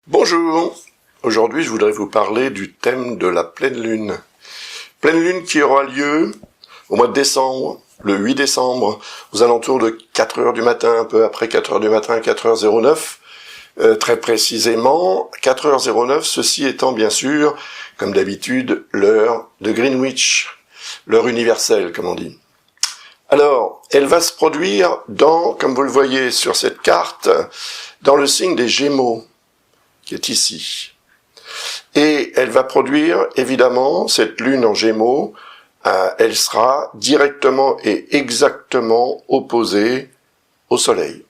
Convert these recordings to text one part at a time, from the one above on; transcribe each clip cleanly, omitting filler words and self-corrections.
Bonjour, aujourd'hui je voudrais vous parler du thème de la pleine lune. Pleine lune qui aura lieu au mois de décembre, le 8 décembre, aux alentours de 4 heures du matin, un peu après 4 heures du matin, 4h09, très précisément, 4h09, ceci étant bien sûr, comme d'habitude, l'heure de Greenwich, l'heure universelle, comme on dit. Alors, elle va se produire comme vous le voyez sur cette carte, dans le signe des Gémeaux, qui est ici. Et elle va produire, évidemment, cette lune en Gémeaux, elle sera directement et exactement opposée au Soleil.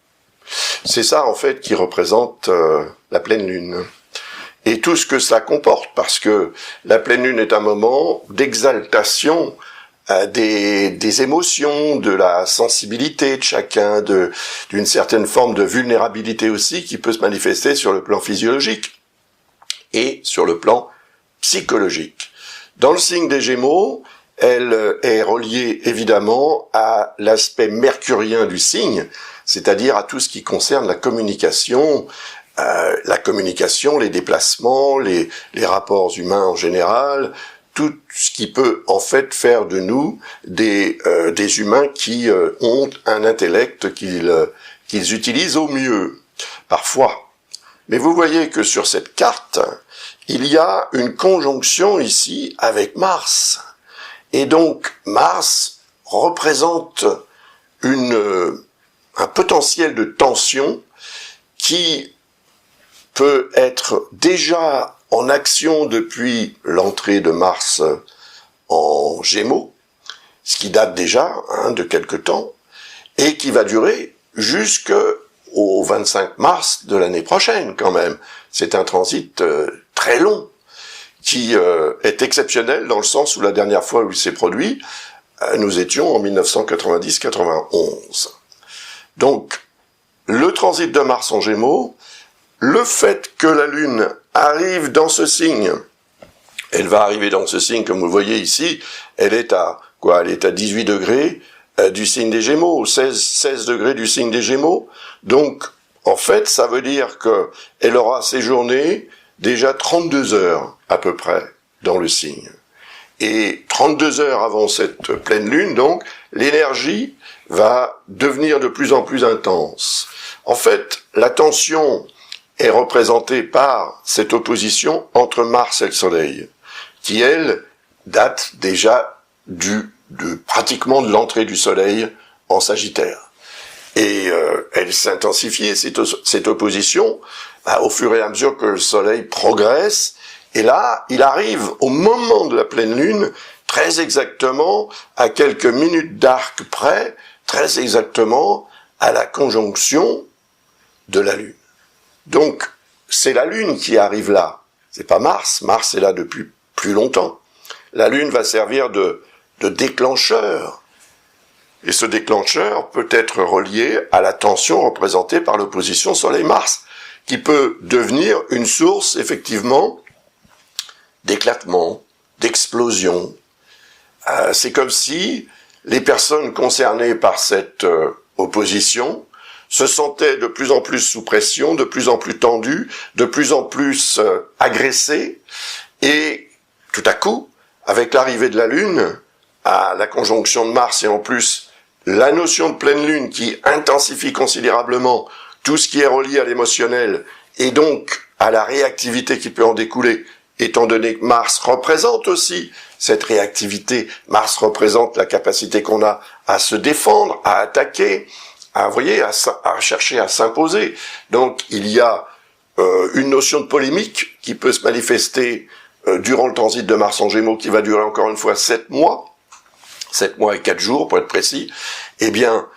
C'est ça, en fait, qui représente la pleine lune. Et tout ce que ça comporte, parce que la pleine lune est un moment d'exaltation des émotions, de la sensibilité de chacun, d'une certaine forme de vulnérabilité aussi qui peut se manifester sur le plan physiologique et sur le plan psychologique. Dans le signe des Gémeaux, elle est reliée évidemment à l'aspect mercurien du signe, c'est-à-dire à tout ce qui concerne la communication, les déplacements, les rapports humains en général, tout ce qui peut en fait faire de nous des humains qui ont un intellect qu'ils utilisent au mieux, parfois. Mais vous voyez que sur cette carte, il y a une conjonction ici avec Mars. Et donc Mars représente un potentiel de tension qui peut être déjà en action depuis l'entrée de Mars en Gémeaux, ce qui date déjà de quelque temps, et qui va durer jusqu'au 25 mars de l'année prochaine quand même. C'est un transit très long, qui est exceptionnel dans le sens où la dernière fois où il s'est produit, nous étions en 1990-91. Donc, le transit de Mars en Gémeaux, le fait que la Lune arrive dans ce signe, elle va arriver dans ce signe, comme vous le voyez ici, elle est à 18 degrés du signe des Gémeaux, 16 degrés du signe des Gémeaux. Donc, en fait, ça veut dire que elle aura séjourné déjà 32 heures, à peu près, dans le signe. Et 32 heures avant cette pleine lune, donc, l'énergie va devenir de plus en plus intense. En fait, la tension est représentée par cette opposition entre Mars et le Soleil, qui, elle, date déjà pratiquement de l'entrée du Soleil en Sagittaire. Et elle s'intensifie, cette opposition, au fur et à mesure que le Soleil progresse, et là, il arrive au moment de la pleine lune, très exactement, à quelques minutes d'arc près, très exactement, à la conjonction de la Lune. Donc, c'est la Lune qui arrive là. C'est pas Mars. Mars est là depuis plus longtemps. La Lune va servir de déclencheur. Et ce déclencheur peut être relié à la tension représentée par l'opposition Soleil-Mars, qui peut devenir une source, effectivement, d'éclatement, d'explosion. C'est comme si les personnes concernées par cette opposition se sentaient de plus en plus sous pression, de plus en plus tendues, de plus en plus agressées, et tout à coup, avec l'arrivée de la Lune, à la conjonction de Mars, et en plus la notion de pleine Lune qui intensifie considérablement tout ce qui est relié à l'émotionnel, et donc à la réactivité qui peut en découler, étant donné que Mars représente aussi cette réactivité, Mars représente la capacité qu'on a à se défendre, à attaquer, à chercher à s'imposer. Donc il y a une notion de polémique qui peut se manifester durant le transit de Mars en Gémeaux, qui va durer encore une fois 7 mois et 4 jours pour être précis. Eh bien,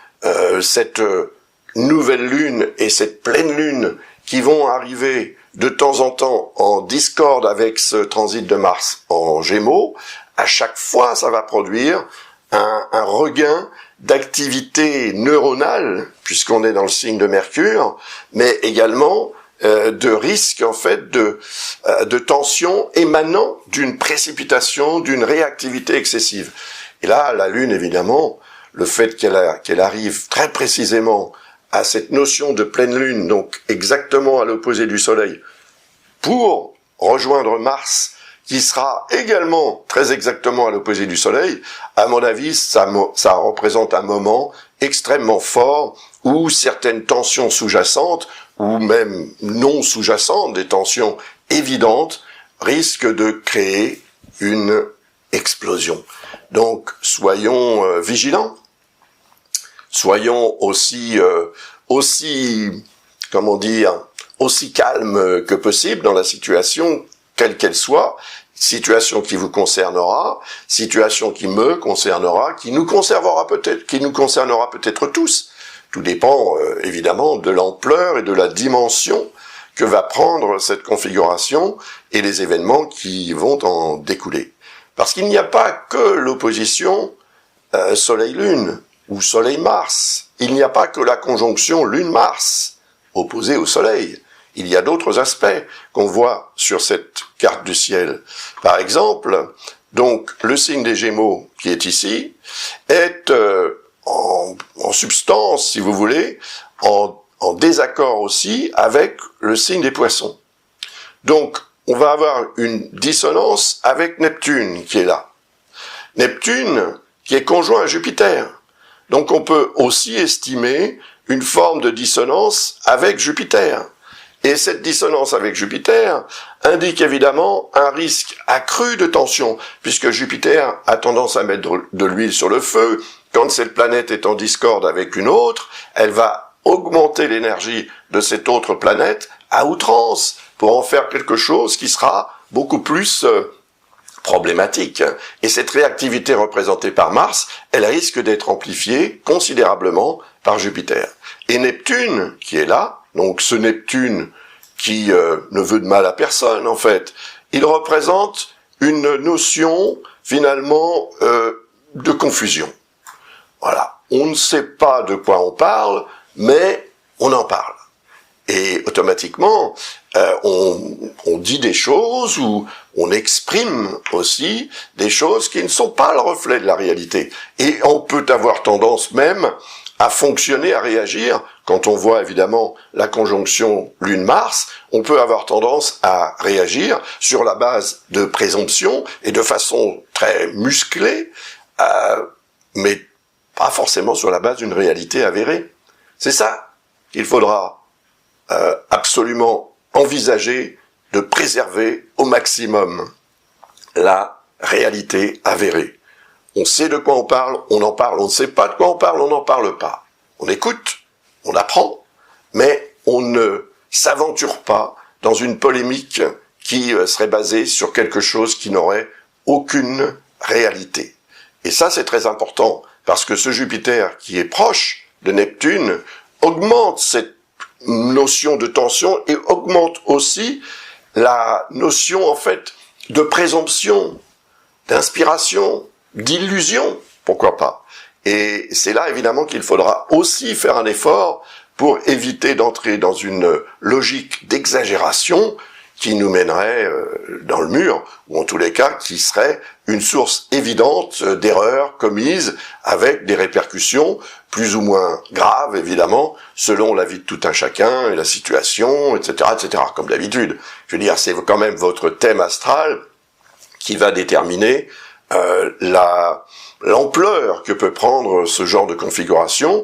cette nouvelle lune et cette pleine lune qui vont arriver de temps en temps en discorde avec ce transit de Mars en Gémeaux, à chaque fois ça va produire un regain d'activité neuronale, puisqu'on est dans le signe de Mercure, mais également de risque en fait de tension émanant d'une précipitation, d'une réactivité excessive. Et là, la Lune, évidemment, le fait qu'elle arrive très précisément à cette notion de pleine Lune, donc exactement à l'opposé du Soleil, pour rejoindre Mars, qui sera également très exactement à l'opposé du Soleil. À mon avis, ça représente un moment extrêmement fort où certaines tensions sous-jacentes, ou même non sous-jacentes, des tensions évidentes, risquent de créer une explosion. Donc, soyons vigilants, soyons aussi comment dire, aussi calmes que possible dans la situation, quelle qu'elle soit, situation qui vous concernera, situation qui me concernera, qui nous concernera peut-être tous. Tout dépend évidemment de l'ampleur et de la dimension que va prendre cette configuration et les événements qui vont en découler. Parce qu'il n'y a pas que l'opposition Soleil-Lune ou Soleil-Mars. Il n'y a pas que la conjonction Lune-Mars opposée au Soleil. Il y a d'autres aspects qu'on voit sur cette carte du ciel. Par exemple, donc le signe des Gémeaux qui est ici est en substance, si vous voulez, en désaccord aussi avec le signe des Poissons. Donc, on va avoir une dissonance avec Neptune qui est là. Neptune qui est conjoint à Jupiter. Donc on peut aussi estimer une forme de dissonance avec Jupiter. Et cette dissonance avec Jupiter indique évidemment un risque accru de tension, puisque Jupiter a tendance à mettre de l'huile sur le feu. Quand cette planète est en discorde avec une autre, elle va augmenter l'énergie de cette autre planète à outrance pour en faire quelque chose qui sera beaucoup plus problématique. Et cette réactivité représentée par Mars, elle risque d'être amplifiée considérablement par Jupiter. Et Neptune, qui est là, donc ce Neptune qui ne veut de mal à personne en fait, il représente une notion finalement de confusion. Voilà, on ne sait pas de quoi on parle, mais on en parle. Et automatiquement, on dit des choses ou on exprime aussi des choses qui ne sont pas le reflet de la réalité. Et on peut avoir tendance même à fonctionner, à réagir. Quand on voit évidemment la conjonction Lune-Mars, on peut avoir tendance à réagir sur la base de présomptions et de façon très musclée, mais pas forcément sur la base d'une réalité avérée. C'est ça qu'il faudra absolument envisager de préserver au maximum la réalité avérée. On sait de quoi on parle, on en parle. On ne sait pas de quoi on parle, on n'en parle pas. On écoute, on apprend, mais on ne s'aventure pas dans une polémique qui serait basée sur quelque chose qui n'aurait aucune réalité. Et ça, c'est très important, parce que ce Jupiter qui est proche de Neptune augmente cette notion de tension et augmente aussi la notion en fait de présomption, d'inspiration, d'illusion, pourquoi pas. Et c'est là évidemment qu'il faudra aussi faire un effort pour éviter d'entrer dans une logique d'exagération qui nous mènerait dans le mur, ou en tous les cas qui serait une source évidente d'erreurs commises avec des répercussions plus ou moins graves, évidemment, selon la vie de tout un chacun et la situation, etc., etc., comme d'habitude. Je veux dire, c'est quand même votre thème astral qui va déterminer l'ampleur que peut prendre ce genre de configuration.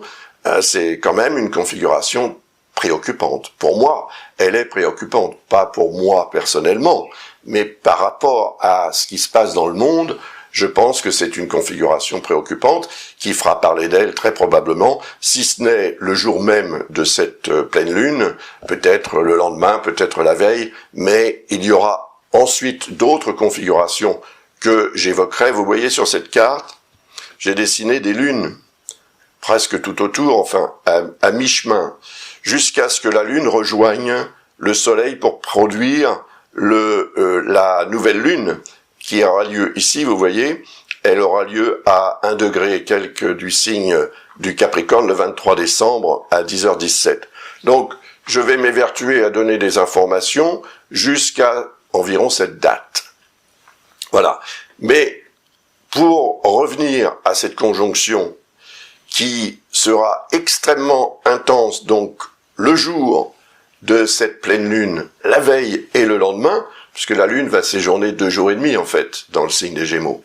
C'est quand même une configuration préoccupante. Pour moi, elle est préoccupante, pas pour moi personnellement, mais par rapport à ce qui se passe dans le monde, je pense que c'est une configuration préoccupante qui fera parler d'elle très probablement, si ce n'est le jour même de cette pleine lune, peut-être le lendemain, peut-être la veille, mais il y aura ensuite d'autres configurations que j'évoquerai. Vous voyez sur cette carte, j'ai dessiné des lunes, presque tout autour, enfin à mi-chemin, jusqu'à ce que la Lune rejoigne le Soleil pour produire la nouvelle Lune, qui aura lieu ici, vous voyez, elle aura lieu à 1 degré et quelques du signe du Capricorne le 23 décembre à 10h17. Donc, je vais m'évertuer à donner des informations jusqu'à environ cette date. Voilà. Mais, pour revenir à cette conjonction qui sera extrêmement intense, donc le jour de cette pleine lune la veille et le lendemain, puisque la lune va séjourner 2 jours et demi en fait dans le signe des Gémeaux.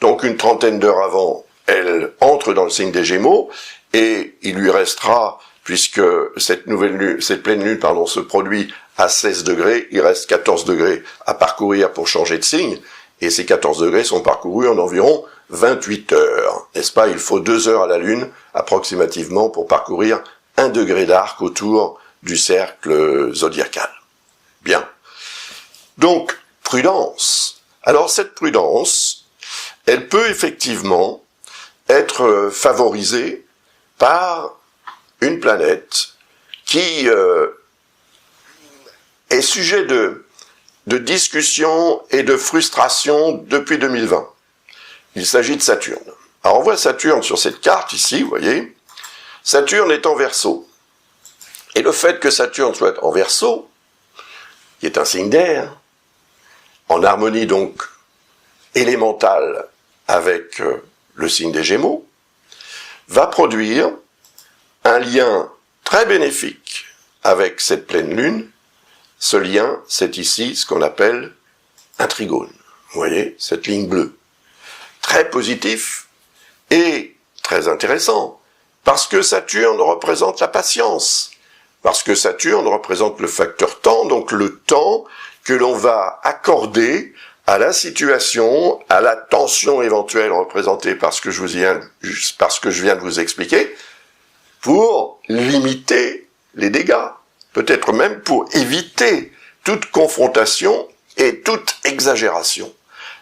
Donc une trentaine d'heures avant, elle entre dans le signe des Gémeaux, et il lui restera, puisque cette pleine lune, se produit à 16 degrés, il reste 14 degrés à parcourir pour changer de signe, et ces 14 degrés sont parcourus en environ 28 heures. N'est-ce pas? Il faut 2 heures à la lune, approximativement, pour parcourir 1 degré d'arc autour du cercle zodiacal. Bien. Donc, prudence. Alors, cette prudence, elle peut effectivement être favorisée par une planète qui est sujet de discussion et de frustration depuis 2020. Il s'agit de Saturne. Alors on voit Saturne sur cette carte ici, vous voyez. Saturne est en Verseau. Et le fait que Saturne soit en Verseau, qui est un signe d'air, en harmonie donc élémentale avec le signe des Gémeaux, va produire un lien très bénéfique avec cette pleine lune. Ce lien, c'est ici ce qu'on appelle un trigone. Vous voyez, cette ligne bleue. Très positif et très intéressant, parce que Saturne représente la patience, parce que Saturne représente le facteur temps, donc le temps que l'on va accorder à la situation, à la tension éventuelle représentée par ce que je viens de vous expliquer, pour limiter les dégâts, peut-être même pour éviter toute confrontation et toute exagération.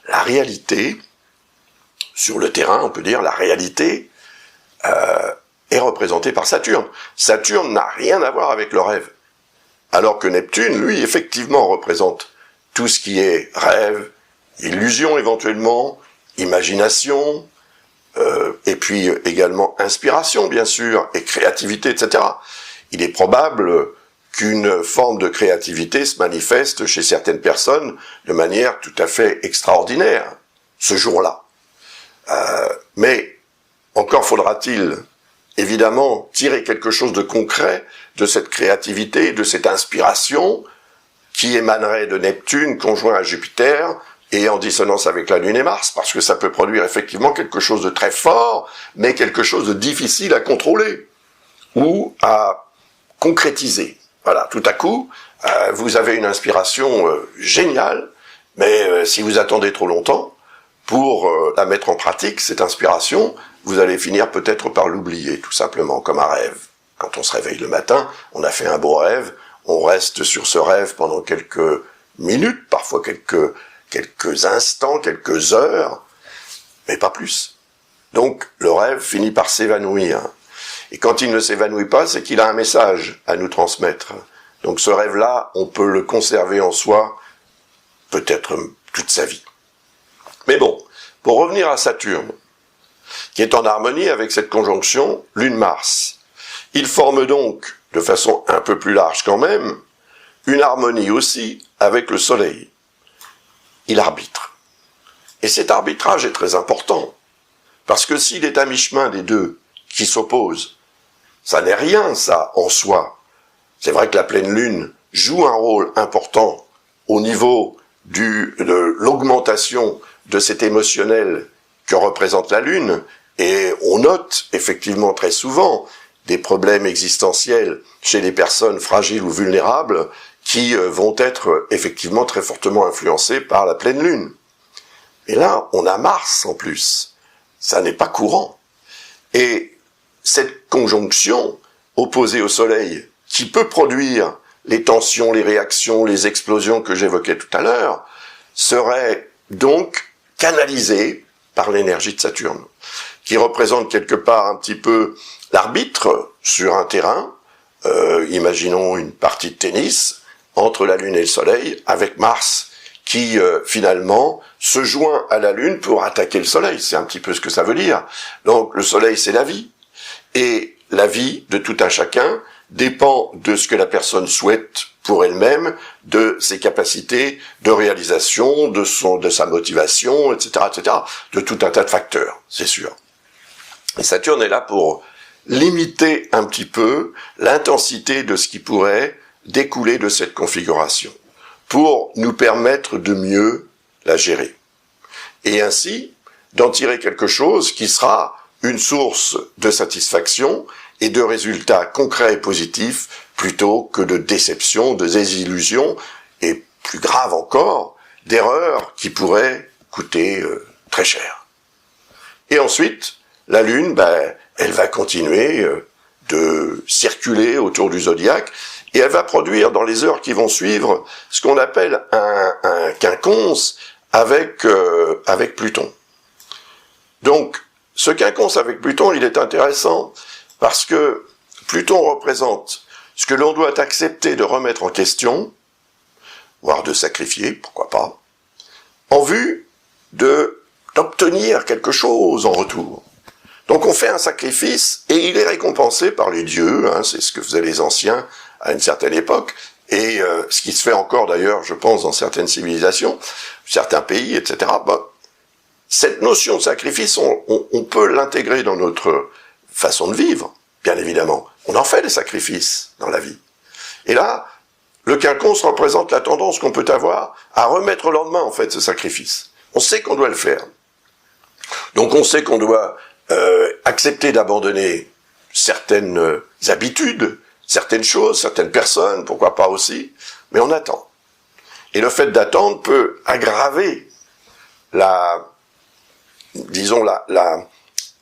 La réalité, sur le terrain, on peut dire, la réalité est représentée par Saturne. Saturne n'a rien à voir avec le rêve. Alors que Neptune, lui, effectivement, représente tout ce qui est rêve, illusion éventuellement, imagination, et puis également inspiration, bien sûr, et créativité, etc. Il est probable qu'une forme de créativité se manifeste chez certaines personnes de manière tout à fait extraordinaire, ce jour-là. Mais encore faudra-t-il évidemment tirer quelque chose de concret de cette créativité, de cette inspiration qui émanerait de Neptune conjoint à Jupiter et en dissonance avec la Lune et Mars, parce que ça peut produire effectivement quelque chose de très fort, mais quelque chose de difficile à contrôler ou à concrétiser. Voilà, tout à coup, vous avez une inspiration géniale, mais si vous attendez trop longtemps pour la mettre en pratique, cette inspiration, vous allez finir peut-être par l'oublier, tout simplement, comme un rêve. Quand on se réveille le matin, on a fait un beau rêve, on reste sur ce rêve pendant quelques minutes, parfois quelques instants, quelques heures, mais pas plus. Donc, le rêve finit par s'évanouir. Et quand il ne s'évanouit pas, c'est qu'il a un message à nous transmettre. Donc ce rêve-là, on peut le conserver en soi, peut-être toute sa vie. Mais bon, pour revenir à Saturne, qui est en harmonie avec cette conjonction Lune-Mars, il forme donc, de façon un peu plus large quand même, une harmonie aussi avec le Soleil. Il arbitre. Et cet arbitrage est très important, parce que s'il est à mi-chemin des deux qui s'opposent, ça n'est rien, ça, en soi. C'est vrai que la pleine lune joue un rôle important au niveau de l'augmentation de cet émotionnel que représente la lune, et on note effectivement très souvent des problèmes existentiels chez les personnes fragiles ou vulnérables qui vont être effectivement très fortement influencés par la pleine lune. Et là, on a Mars en plus. Ça n'est pas courant. Et cette conjonction opposée au Soleil, qui peut produire les tensions, les réactions, les explosions que j'évoquais tout à l'heure, serait donc canalisée par l'énergie de Saturne, qui représente quelque part un petit peu l'arbitre sur un terrain, imaginons une partie de tennis, entre la Lune et le Soleil, avec Mars, qui finalement se joint à la Lune pour attaquer le Soleil. C'est un petit peu ce que ça veut dire. Donc le Soleil, c'est la vie. Et la vie de tout un chacun dépend de ce que la personne souhaite pour elle-même, de ses capacités de réalisation, de sa motivation, etc., etc., de tout un tas de facteurs, c'est sûr. Et Saturne est là pour limiter un petit peu l'intensité de ce qui pourrait découler de cette configuration pour nous permettre de mieux la gérer. Et ainsi, d'en tirer quelque chose qui sera une source de satisfaction et de résultats concrets et positifs plutôt que de déception, de désillusion et, plus grave encore, d'erreurs qui pourraient coûter très cher. Et ensuite, la Lune, elle va continuer de circuler autour du zodiaque et elle va produire dans les heures qui vont suivre ce qu'on appelle un quinconce avec Pluton. Donc, ce quinconce avec Pluton, il est intéressant parce que Pluton représente ce que l'on doit accepter de remettre en question, voire de sacrifier, pourquoi pas, en vue d'obtenir quelque chose en retour. Donc on fait un sacrifice et il est récompensé par les dieux, c'est ce que faisaient les anciens à une certaine époque, et ce qui se fait encore d'ailleurs, je pense, dans certaines civilisations, certains pays, etc. Cette notion de sacrifice, on peut l'intégrer dans notre façon de vivre, bien évidemment. On en fait des sacrifices dans la vie. Et là, le quinconce représente la tendance qu'on peut avoir à remettre au lendemain, en fait, ce sacrifice. On sait qu'on doit le faire. Donc on sait qu'on doit accepter d'abandonner certaines habitudes, certaines choses, certaines personnes, pourquoi pas aussi, mais on attend. Et le fait d'attendre peut aggraver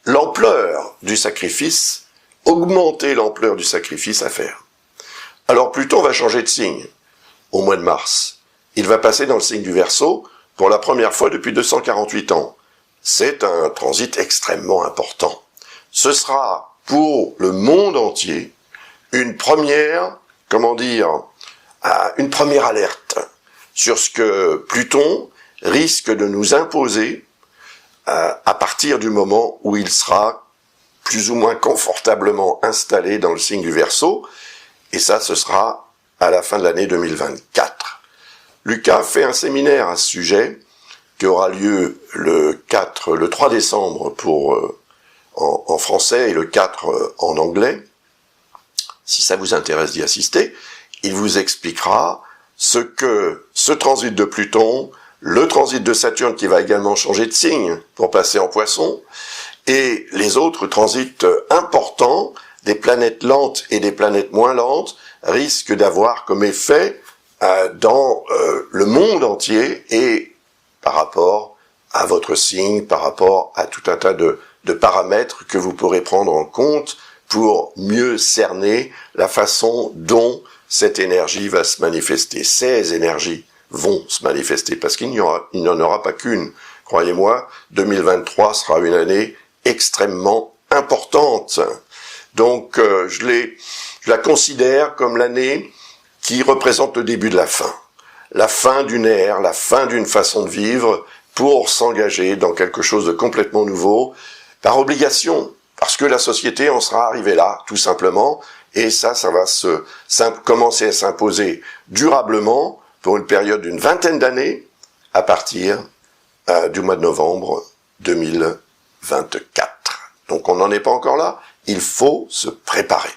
l'ampleur du sacrifice, augmenter l'ampleur du sacrifice à faire. Alors Pluton va changer de signe au mois de mars. Il va passer dans le signe du Verseau pour la première fois depuis 248 ans. C'est un transit extrêmement important. Ce sera pour le monde entier une première, une première alerte sur ce que Pluton risque de nous imposer à partir du moment où il sera plus ou moins confortablement installé dans le signe du Verseau, et ça, ce sera à la fin de l'année 2024. Lucas fait un séminaire à ce sujet, qui aura lieu le 3 décembre en français et le 4 en anglais. Si ça vous intéresse d'y assister, il vous expliquera ce que ce transit de Pluton, le transit de Saturne qui va également changer de signe pour passer en Poisson, et les autres transits importants des planètes lentes et des planètes moins lentes risquent d'avoir comme effet dans le monde entier et par rapport à votre signe, par rapport à tout un tas de paramètres que vous pourrez prendre en compte pour mieux cerner la façon dont cette énergie va se manifester. Ces énergies vont se manifester, parce qu'il n'y en aura pas qu'une. Croyez-moi, 2023 sera une année extrêmement importante. Donc, je la considère comme l'année qui représente le début de la fin d'une ère, la fin d'une façon de vivre, pour s'engager dans quelque chose de complètement nouveau, par obligation, parce que la société en sera arrivée là, tout simplement, et ça va commencer à s'imposer durablement pour une période d'une 20aine d'années, à partir du mois de novembre 2024. Donc on n'en est pas encore là, il faut se préparer.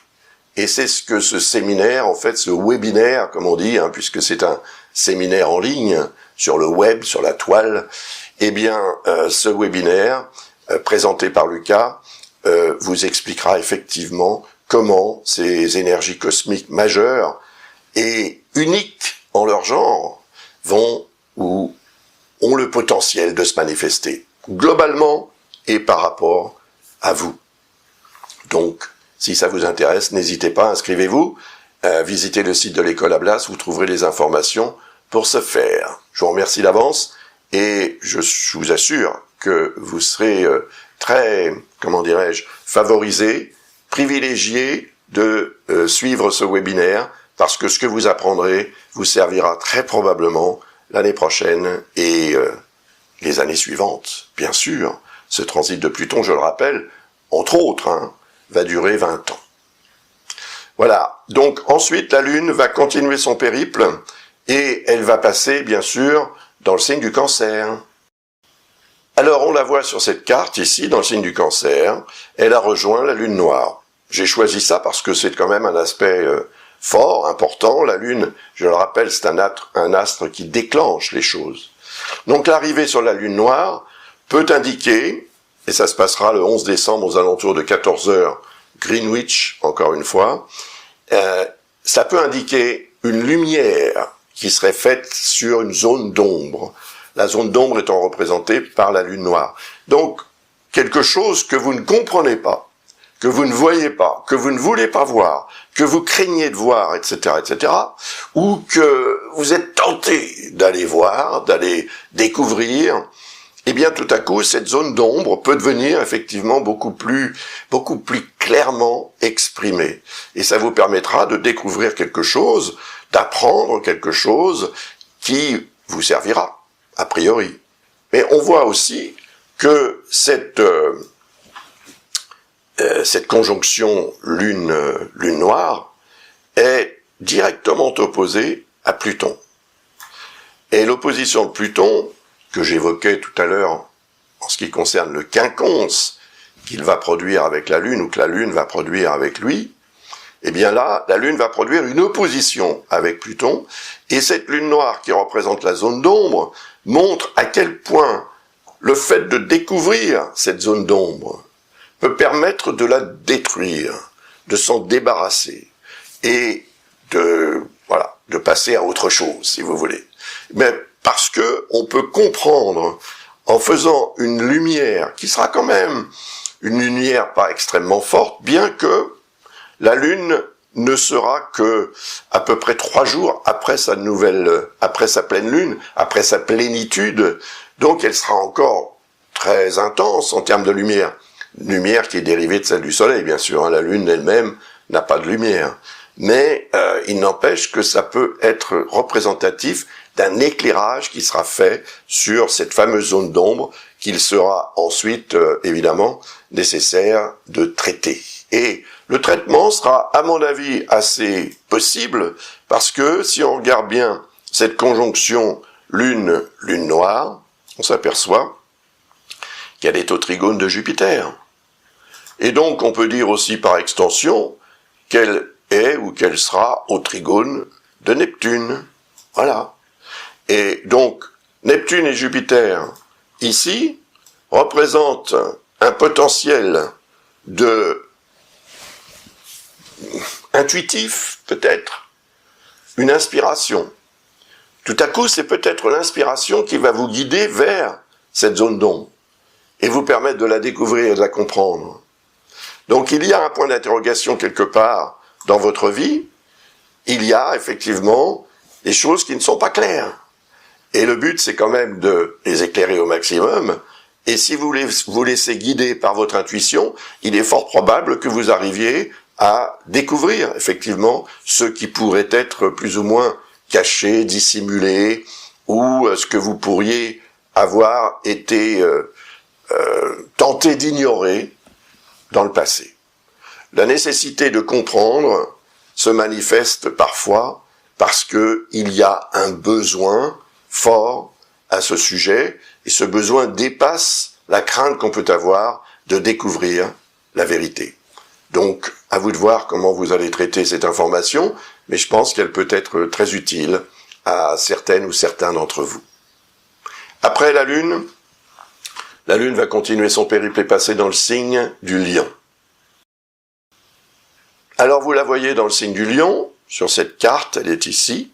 Et c'est ce que ce séminaire, en fait, ce webinaire, comme on dit, puisque c'est un séminaire en ligne, sur le web, sur la toile, ce webinaire, présenté par Lucas, vous expliquera effectivement comment ces énergies cosmiques majeures et uniques en leur genre vont ou ont le potentiel de se manifester, globalement et par rapport à vous. Donc, si ça vous intéresse, n'hésitez pas, inscrivez-vous, visitez le site de l'école Ablas, vous trouverez les informations pour ce faire. Je vous remercie d'avance et je vous assure que vous serez très, favorisé, privilégié de suivre ce webinaire, parce que ce que vous apprendrez vous servira très probablement l'année prochaine et les années suivantes, bien sûr. Ce transit de Pluton, je le rappelle, entre autres, va durer 20 ans. Voilà, donc ensuite la Lune va continuer son périple et elle va passer, bien sûr, dans le signe du Cancer. Alors on la voit sur cette carte ici, dans le signe du Cancer, elle a rejoint la Lune noire. J'ai choisi ça parce que c'est quand même un aspect fort, important. La Lune, je le rappelle, c'est un astre qui déclenche les choses. Donc l'arrivée sur la Lune noire peut indiquer, et ça se passera le 11 décembre aux alentours de 14 heures Greenwich, encore une fois, ça peut indiquer une lumière qui serait faite sur une zone d'ombre. La zone d'ombre étant représentée par la Lune noire. Donc, quelque chose que vous ne comprenez pas, que vous ne voyez pas, que vous ne voulez pas voir, que vous craignez de voir, etc., etc., ou que vous êtes tenté d'aller voir, d'aller découvrir, eh bien, tout à coup, cette zone d'ombre peut devenir effectivement beaucoup plus clairement exprimée. Et ça vous permettra de découvrir quelque chose, d'apprendre quelque chose qui vous servira, a priori. Mais on voit aussi que cette conjonction lune noire est directement opposée à Pluton. Et l'opposition de Pluton, que j'évoquais tout à l'heure en ce qui concerne le quinconce qu'il va produire avec la Lune ou que la Lune va produire avec lui, eh bien là, la Lune va produire une opposition avec Pluton, et cette Lune noire qui représente la zone d'ombre montre à quel point le fait de découvrir cette zone d'ombre peut permettre de la détruire, de s'en débarrasser, et de passer à autre chose, si vous voulez. Mais parce que on peut comprendre, en faisant une lumière, qui sera quand même une lumière pas extrêmement forte, bien que la Lune ne sera que à peu près 3 jours après sa pleine Lune, après sa plénitude, donc elle sera encore très intense en termes de lumière. Lumière qui est dérivée de celle du Soleil, bien sûr, hein. La Lune elle-même n'a pas de lumière. Mais il n'empêche que ça peut être représentatif d'un éclairage qui sera fait sur cette fameuse zone d'ombre qu'il sera ensuite, évidemment, nécessaire de traiter. Et le traitement sera, à mon avis, assez possible, parce que si on regarde bien cette conjonction Lune noire, on s'aperçoit qu'elle est au trigone de Jupiter. Et donc, on peut dire aussi par extension qu'elle est ou qu'elle sera au trigone de Neptune. Voilà. Et donc, Neptune et Jupiter, ici, représentent un potentiel intuitif, peut-être, une inspiration. Tout à coup, c'est peut-être l'inspiration qui va vous guider vers cette zone d'ombre et vous permettre de la découvrir et de la comprendre. Donc, il y a un point d'interrogation quelque part dans votre vie. Il y a effectivement des choses qui ne sont pas claires. Et le but, c'est quand même de les éclairer au maximum. Et si vous vous laissez guider par votre intuition, il est fort probable que vous arriviez à découvrir effectivement ce qui pourrait être plus ou moins caché, dissimulé, ou ce que vous pourriez avoir été tenté d'ignorer dans le passé. La nécessité de comprendre se manifeste parfois parce que il y a un besoin fort à ce sujet, et ce besoin dépasse la crainte qu'on peut avoir de découvrir la vérité. Donc, à vous de voir comment vous allez traiter cette information, mais je pense qu'elle peut être très utile à certaines ou certains d'entre vous. Après la Lune va continuer son périple et passer dans le signe du Lion. Alors vous la voyez dans le signe du Lion, sur cette carte, elle est ici.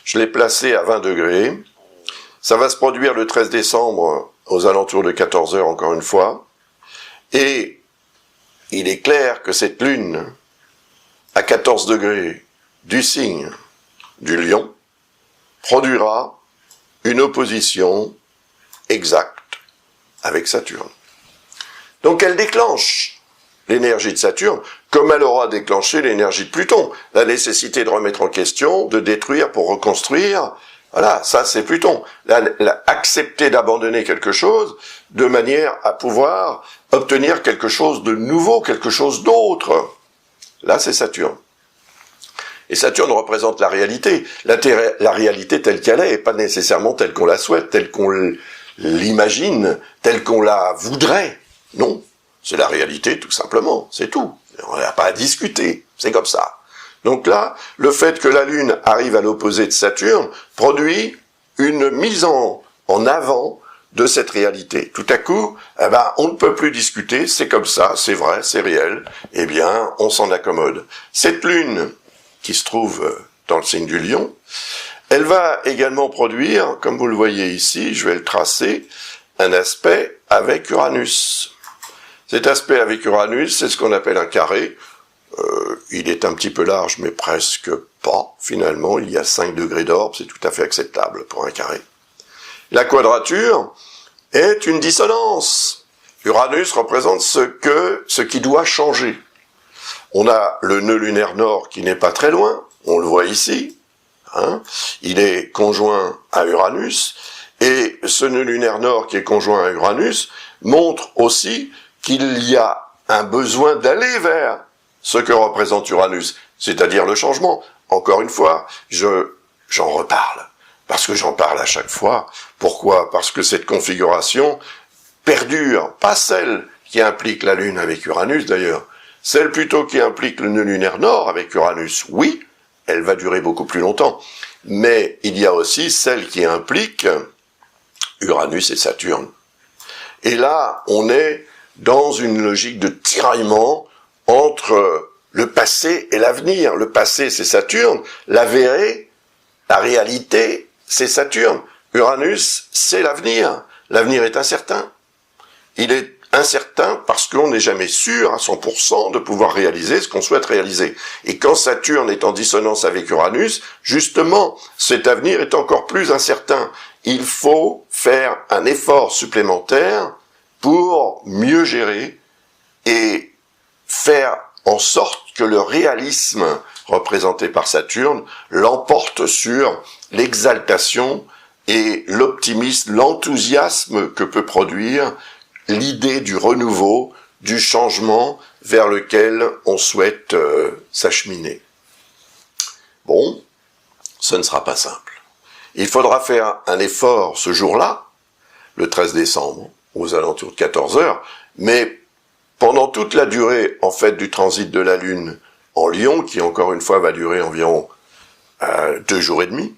Je l'ai placée à 20 degrés. Ça va se produire le 13 décembre aux alentours de 14 heures, encore une fois. Et il est clair que cette Lune, à 14 degrés du signe du Lion, produira une opposition exacte avec Saturne. Donc elle déclenche l'énergie de Saturne, comme elle aura déclenché l'énergie de Pluton. La nécessité de remettre en question, de détruire pour reconstruire, voilà, ça c'est Pluton. Accepter d'abandonner quelque chose de manière à pouvoir obtenir quelque chose de nouveau, quelque chose d'autre. Là c'est Saturne. Et Saturne représente la réalité. La réalité telle qu'elle est, et pas nécessairement telle qu'on la souhaite, telle qu'on l'imagine, telle qu'on la voudrait. Non, c'est la réalité tout simplement, c'est tout. On n'a pas à discuter, c'est comme ça. Donc là, le fait que la Lune arrive à l'opposé de Saturne produit une mise en avant de cette réalité. Tout à coup, on ne peut plus discuter, c'est comme ça, c'est vrai, c'est réel, eh bien, on s'en accommode. Cette Lune, qui se trouve dans le signe du Lion, elle va également produire, comme vous le voyez ici, je vais le tracer, un aspect avec Uranus. Cet aspect avec Uranus, c'est ce qu'on appelle un carré. Il est un petit peu large, mais presque pas, finalement. Il y a 5 degrés d'orbe, c'est tout à fait acceptable pour un carré. La quadrature est une dissonance. Uranus représente ce qui doit changer. On a le nœud lunaire nord qui n'est pas très loin, on le voit ici. Il est conjoint à Uranus, et ce nœud lunaire nord qui est conjoint à Uranus montre aussi qu'il y a un besoin d'aller vers ce que représente Uranus, c'est-à-dire le changement. Encore une fois, j'en reparle, parce que j'en parle à chaque fois. Pourquoi ? Parce que cette configuration perdure, pas celle qui implique la Lune avec Uranus d'ailleurs, celle plutôt qui implique le nœud lunaire nord avec Uranus, oui, elle va durer beaucoup plus longtemps. Mais il y a aussi celle qui implique Uranus et Saturne. Et là, on est dans une logique de tiraillement entre le passé et l'avenir. Le passé, c'est Saturne. L'avéré, la réalité, c'est Saturne. Uranus, c'est l'avenir. L'avenir est incertain. Il est incertain parce qu'on n'est jamais sûr à 100% de pouvoir réaliser ce qu'on souhaite réaliser. Et quand Saturne est en dissonance avec Uranus, justement, cet avenir est encore plus incertain. Il faut faire un effort supplémentaire pour mieux gérer et faire en sorte que le réalisme représenté par Saturne l'emporte sur l'exaltation et l'optimisme, l'enthousiasme que peut produire l'idée du renouveau, du changement vers lequel on souhaite s'acheminer. Bon, ce ne sera pas simple. Il faudra faire un effort ce jour-là, le 13 décembre, aux alentours de 14 heures, mais pendant toute la durée, en fait, du transit de la Lune en Lion, qui encore une fois va durer environ 2 jours et demi,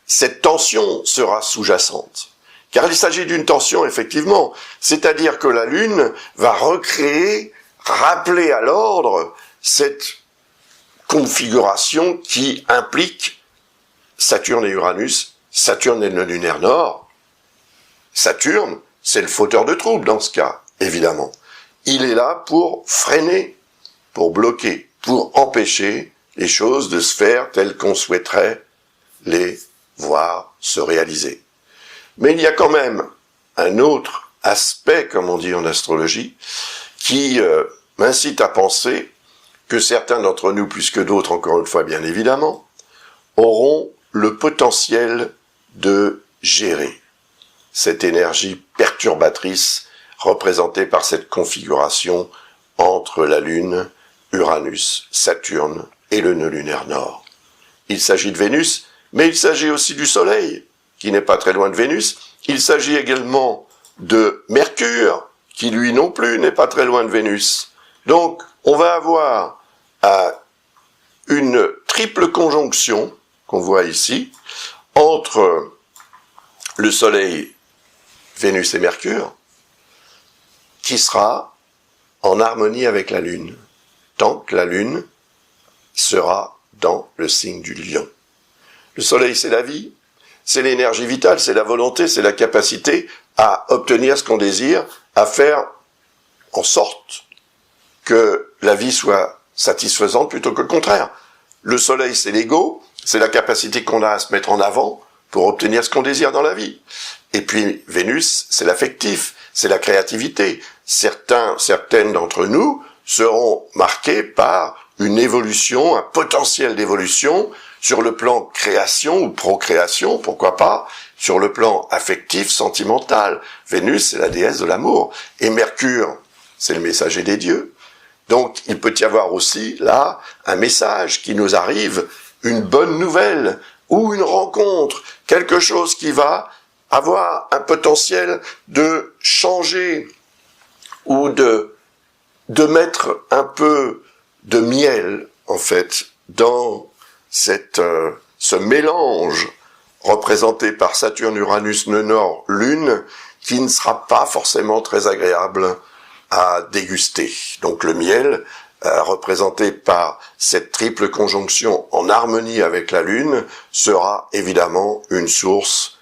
cette tension sera sous-jacente. Car il s'agit d'une tension, effectivement, c'est-à-dire que la Lune va recréer, rappeler à l'ordre cette configuration qui implique Saturne et Uranus. Saturne est le lunaire nord. Saturne, c'est le fauteur de troubles dans ce cas, évidemment. Il est là pour freiner, pour bloquer, pour empêcher les choses de se faire telles qu'on souhaiterait les voir se réaliser. Mais il y a quand même un autre aspect, comme on dit en astrologie, qui m'incite à penser que certains d'entre nous, plus que d'autres, encore une fois bien évidemment, auront le potentiel de gérer cette énergie perturbatrice représentée par cette configuration entre la Lune, Uranus, Saturne et le nœud lunaire nord. Il s'agit de Vénus, mais il s'agit aussi du Soleil, qui n'est pas très loin de Vénus. Il s'agit également de Mercure, qui lui non plus n'est pas très loin de Vénus. Donc, on va avoir une triple conjonction, qu'on voit ici, entre le Soleil, Vénus et Mercure, qui sera en harmonie avec la Lune, tant que la Lune sera dans le signe du Lion. Le Soleil, c'est la vie, c'est l'énergie vitale, c'est la volonté, c'est la capacité à obtenir ce qu'on désire, à faire en sorte que la vie soit satisfaisante plutôt que le contraire. Le Soleil, c'est l'ego, c'est la capacité qu'on a à se mettre en avant pour obtenir ce qu'on désire dans la vie. Et puis Vénus, c'est l'affectif, c'est la créativité. Certaines d'entre nous seront marquées par une évolution, un potentiel d'évolution sur le plan création ou procréation, pourquoi pas, sur le plan affectif, sentimental. Vénus, c'est la déesse de l'amour. Et Mercure, c'est le messager des dieux. Donc, il peut y avoir aussi, là, un message qui nous arrive, une bonne nouvelle, ou une rencontre, quelque chose qui va avoir un potentiel de changer, ou de mettre un peu de miel, en fait, dans ce mélange représenté par Saturne, Uranus, nœud nord, Lune, qui ne sera pas forcément très agréable à déguster. Donc le miel, représenté par cette triple conjonction en harmonie avec la Lune, sera évidemment une source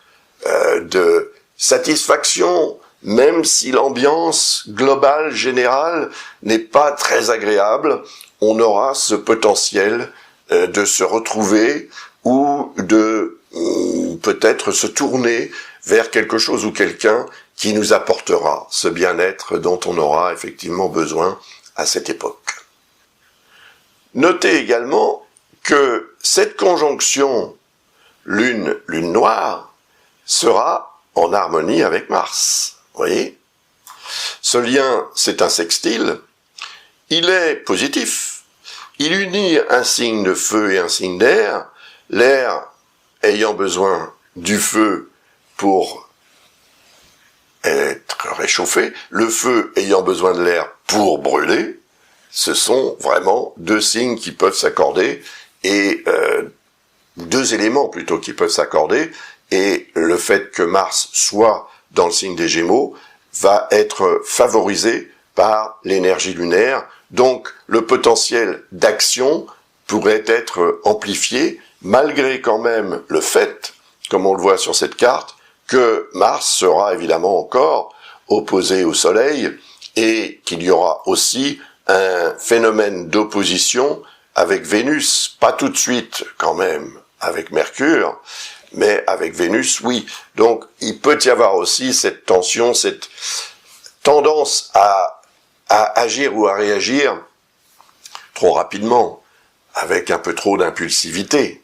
de satisfaction, même si l'ambiance globale, générale, n'est pas très agréable. On aura ce potentiel de se retrouver ou de peut-être se tourner vers quelque chose ou quelqu'un qui nous apportera ce bien-être dont on aura effectivement besoin à cette époque. Notez également que cette conjonction Lune-Lune noire sera en harmonie avec Mars. Vous voyez ? Ce lien, c'est un sextile. Il est positif. Il unit un signe de feu et un signe d'air. L'air ayant besoin du feu pour être réchauffé, le feu ayant besoin de l'air pour brûler. Ce sont vraiment deux signes qui peuvent s'accorder, et deux éléments plutôt qui peuvent s'accorder, et le fait que Mars soit dans le signe des Gémeaux va être favorisé par l'énergie lunaire, donc le potentiel d'action pourrait être amplifié, malgré quand même le fait, comme on le voit sur cette carte, que Mars sera évidemment encore opposé au Soleil, et qu'il y aura aussi un phénomène d'opposition avec Vénus, pas tout de suite quand même avec Mercure, mais avec Vénus, oui. Donc il peut y avoir aussi cette tension, cette tendance à agir ou à réagir trop rapidement, avec un peu trop d'impulsivité.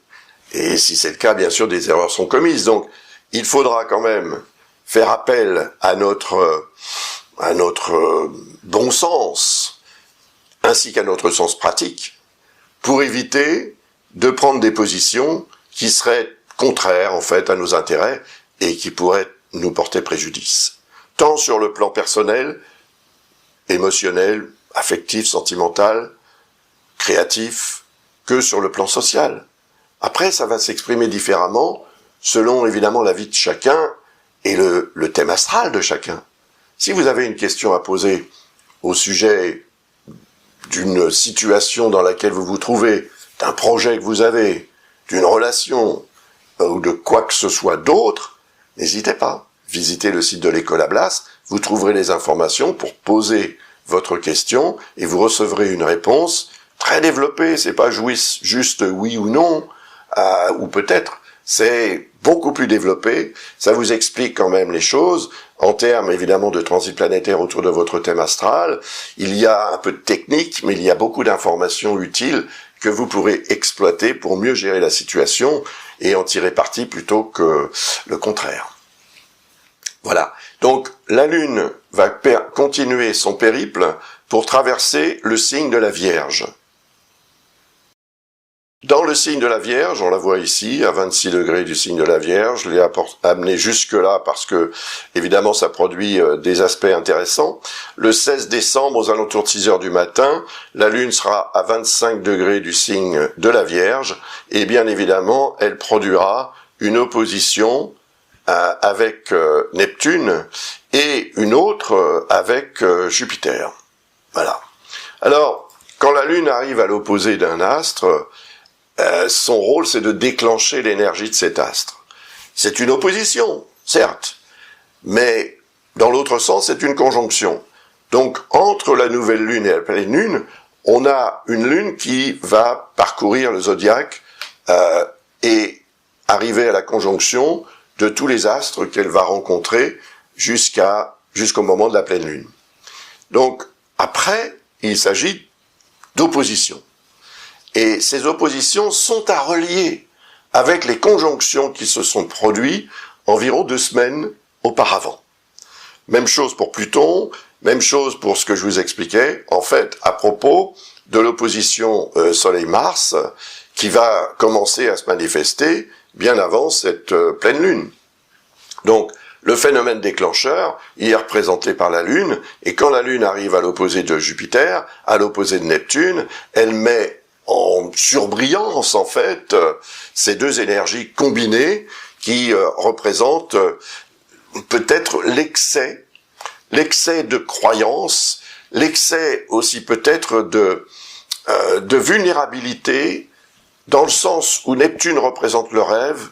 Et si c'est le cas, bien sûr, des erreurs sont commises. Donc il faudra quand même faire appel à notre bon sens, ainsi qu'à notre sens pratique, pour éviter de prendre des positions qui seraient contraires, en fait, à nos intérêts et qui pourraient nous porter préjudice. Tant sur le plan personnel, émotionnel, affectif, sentimental, créatif, que sur le plan social. Après, ça va s'exprimer différemment, selon évidemment la vie de chacun et le thème astral de chacun. Si vous avez une question à poser au sujet d'une situation dans laquelle vous vous trouvez, d'un projet que vous avez, d'une relation, ou de quoi que ce soit d'autre, n'hésitez pas. Visitez le site de l'École Ablas, vous trouverez les informations pour poser votre question et vous recevrez une réponse très développée. C'est pas juste oui ou non, ou peut-être, c'est beaucoup plus développé. Ça vous explique quand même les choses en termes évidemment de transit planétaire autour de votre thème astral. Il y a un peu de technique, mais il y a beaucoup d'informations utiles que vous pourrez exploiter pour mieux gérer la situation et en tirer parti plutôt que le contraire. Voilà. Donc la Lune va continuer son périple pour traverser le signe de la Vierge. Dans le signe de la Vierge, on la voit ici, à 26 degrés du signe de la Vierge, je l'ai amené jusque-là parce que, évidemment, ça produit des aspects intéressants. Le 16 décembre, aux alentours de 6 heures du matin, la Lune sera à 25 degrés du signe de la Vierge, et bien évidemment, elle produira une opposition avec Neptune et une autre avec Jupiter. Voilà. Alors, quand la Lune arrive à l'opposé d'un astre, son rôle, c'est de déclencher l'énergie de cet astre. C'est une opposition, certes, mais dans l'autre sens, c'est une conjonction. Donc, entre la nouvelle lune et la pleine lune, on a une lune qui va parcourir le zodiaque et arriver à la conjonction de tous les astres qu'elle va rencontrer jusqu'au moment de la pleine lune. Donc, après, il s'agit d'opposition. Et ces oppositions sont à relier avec les conjonctions qui se sont produites environ 2 semaines auparavant. Même chose pour Pluton, même chose pour ce que je vous expliquais, en fait, à propos de l'opposition Soleil-Mars, qui va commencer à se manifester bien avant cette pleine lune. Donc, le phénomène déclencheur, il est représenté par la Lune, et quand la Lune arrive à l'opposé de Jupiter, à l'opposé de Neptune, elle met en surbrillance, en fait, ces deux énergies combinées qui représentent peut-être l'excès de croyance, l'excès aussi peut-être de vulnérabilité, dans le sens où Neptune représente le rêve,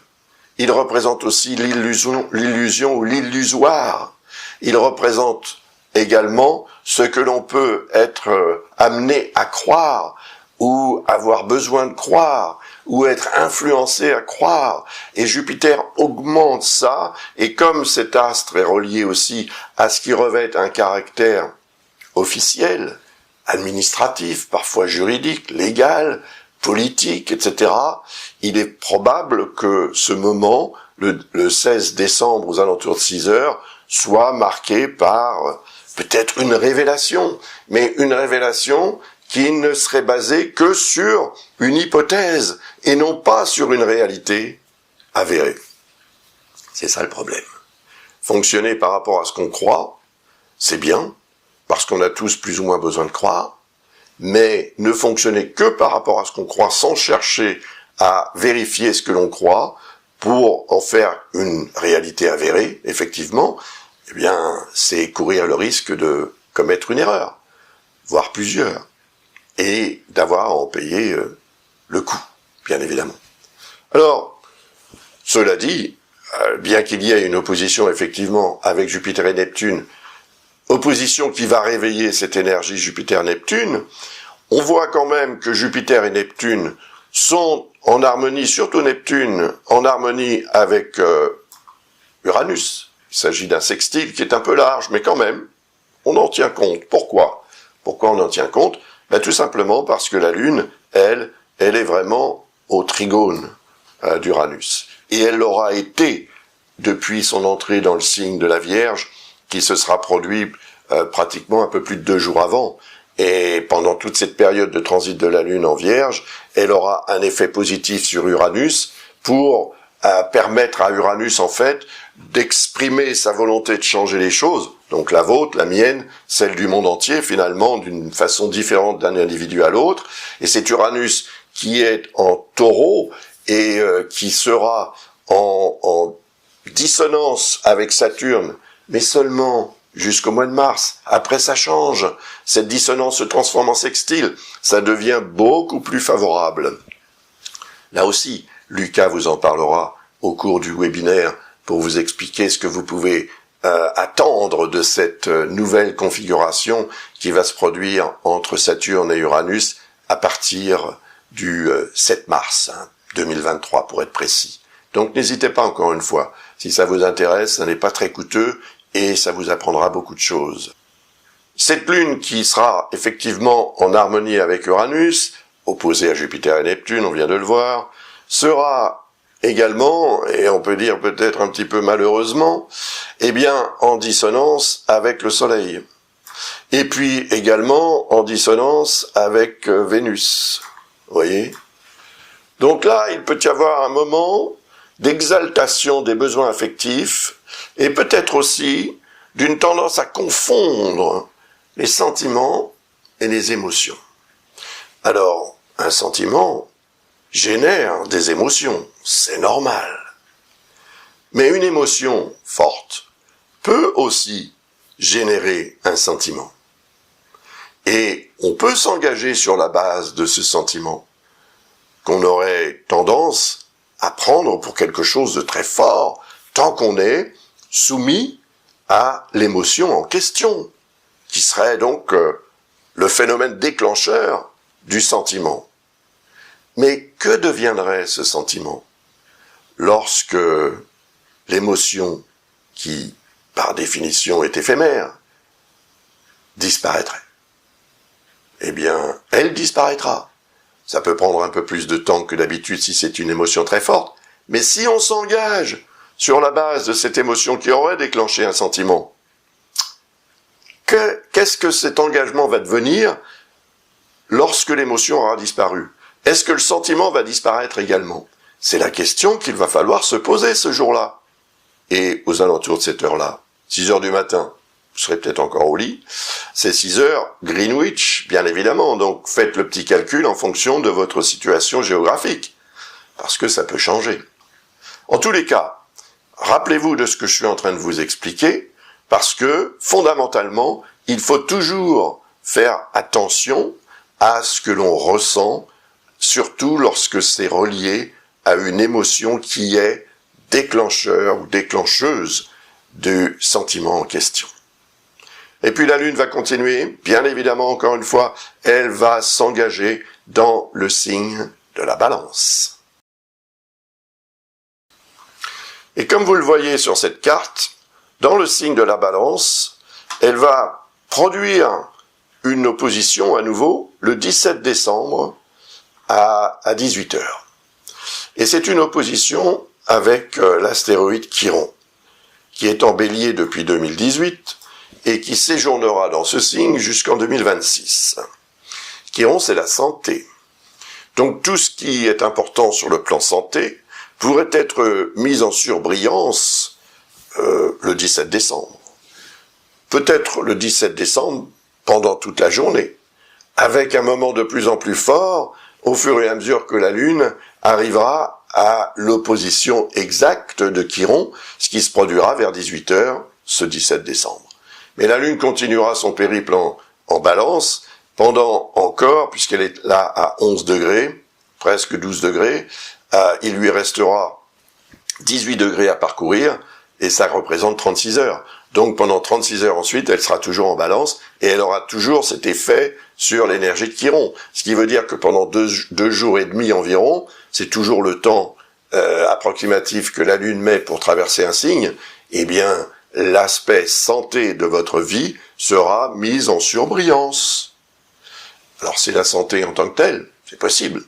il représente aussi l'illusion ou l'illusoire. Il représente également ce que l'on peut être amené à croire, ou avoir besoin de croire, ou être influencé à croire. Et Jupiter augmente ça, et comme cet astre est relié aussi à ce qui revêt un caractère officiel, administratif, parfois juridique, légal, politique, etc., il est probable que ce moment, le 16 décembre aux alentours de 6 heures, soit marqué par peut-être une révélation, mais une révélation qui ne serait basée que sur une hypothèse et non pas sur une réalité avérée. C'est ça le problème. Fonctionner par rapport à ce qu'on croit, c'est bien, parce qu'on a tous plus ou moins besoin de croire, mais ne fonctionner que par rapport à ce qu'on croit sans chercher à vérifier ce que l'on croit pour en faire une réalité avérée, effectivement, eh bien, c'est courir le risque de commettre une erreur, voire plusieurs, et d'avoir à en payer le coût, bien évidemment. Alors, cela dit, bien qu'il y ait une opposition, effectivement, avec Jupiter et Neptune, opposition qui va réveiller cette énergie Jupiter-Neptune, on voit quand même que Jupiter et Neptune sont en harmonie, surtout Neptune, en harmonie avec Uranus. Il s'agit d'un sextile qui est un peu large, mais quand même, on en tient compte. Pourquoi on en tient compte? Tout simplement parce que la Lune, elle est vraiment au trigone d'Uranus. Et elle l'aura été depuis son entrée dans le signe de la Vierge, qui se sera produit pratiquement un peu plus de 2 jours avant. Et pendant toute cette période de transit de la Lune en Vierge, elle aura un effet positif sur Uranus pour permettre à Uranus, en fait, d'exprimer sa volonté de changer les choses, donc la vôtre, la mienne, celle du monde entier, finalement, d'une façon différente d'un individu à l'autre. Et c'est Uranus qui est en Taureau et qui sera en dissonance avec Saturne, mais seulement jusqu'au mois de mars. Après, ça change. Cette dissonance se transforme en sextile. Ça devient beaucoup plus favorable. Là aussi, Lucas vous en parlera au cours du webinaire pour vous expliquer ce que vous pouvez attendre de cette nouvelle configuration qui va se produire entre Saturne et Uranus à partir du 7 mars 2023 pour être précis. Donc n'hésitez pas encore une fois, si ça vous intéresse, ça n'est pas très coûteux et ça vous apprendra beaucoup de choses. Cette lune qui sera effectivement en harmonie avec Uranus, opposée à Jupiter et Neptune, on vient de le voir, sera également, et on peut dire peut-être un petit peu malheureusement, en dissonance avec le Soleil. Et puis également en dissonance avec Vénus. Vous voyez ? Donc là, il peut y avoir un moment d'exaltation des besoins affectifs et peut-être aussi d'une tendance à confondre les sentiments et les émotions. Alors, un sentiment génère des émotions, c'est normal. Mais une émotion forte peut aussi générer un sentiment. Et on peut s'engager sur la base de ce sentiment, qu'on aurait tendance à prendre pour quelque chose de très fort, tant qu'on est soumis à l'émotion en question, qui serait donc le phénomène déclencheur du sentiment. Mais que deviendrait ce sentiment lorsque l'émotion, qui par définition est éphémère, disparaîtrait? Eh bien, elle disparaîtra. Ça peut prendre un peu plus de temps que d'habitude si c'est une émotion très forte, mais si on s'engage sur la base de cette émotion qui aurait déclenché un sentiment, qu'est-ce que cet engagement va devenir lorsque l'émotion aura disparu? Est-ce que le sentiment va disparaître également? C'est la question qu'il va falloir se poser ce jour-là. Et aux alentours de cette heure-là, 6 heures du matin, vous serez peut-être encore au lit, c'est 6 heures Greenwich, bien évidemment. Donc faites le petit calcul en fonction de votre situation géographique, parce que ça peut changer. En tous les cas, rappelez-vous de ce que je suis en train de vous expliquer, parce que fondamentalement, il faut toujours faire attention à ce que l'on ressent, surtout lorsque c'est relié à une émotion qui est déclencheur ou déclencheuse du sentiment en question. Et puis la Lune va continuer, bien évidemment, encore une fois, elle va s'engager dans le signe de la Balance. Et comme vous le voyez sur cette carte, dans le signe de la Balance, elle va produire une opposition à nouveau le 17 décembre à 18 heures. Et c'est une opposition avec l'astéroïde Chiron, qui est en Bélier depuis 2018 et qui séjournera dans ce signe jusqu'en 2026. Chiron, c'est la santé. Donc tout ce qui est important sur le plan santé pourrait être mis en surbrillance le 17 décembre. Peut-être le 17 décembre pendant toute la journée, avec un moment de plus en plus fort au fur et à mesure que la Lune arrivera à l'opposition exacte de Chiron, ce qui se produira vers 18 heures ce 17 décembre. Mais la Lune continuera son périple en Balance pendant encore, puisqu'elle est là à 11 degrés, presque 12 degrés, il lui restera 18 degrés à parcourir, et ça représente 36 heures. Donc pendant 36 heures ensuite, elle sera toujours en Balance, et elle aura toujours cet effet sur l'énergie de Chiron. Ce qui veut dire que pendant deux jours et demi environ, c'est toujours le temps approximatif que la Lune met pour traverser un signe, eh bien, l'aspect santé de votre vie sera mis en surbrillance. Alors c'est la santé en tant que telle, c'est possible.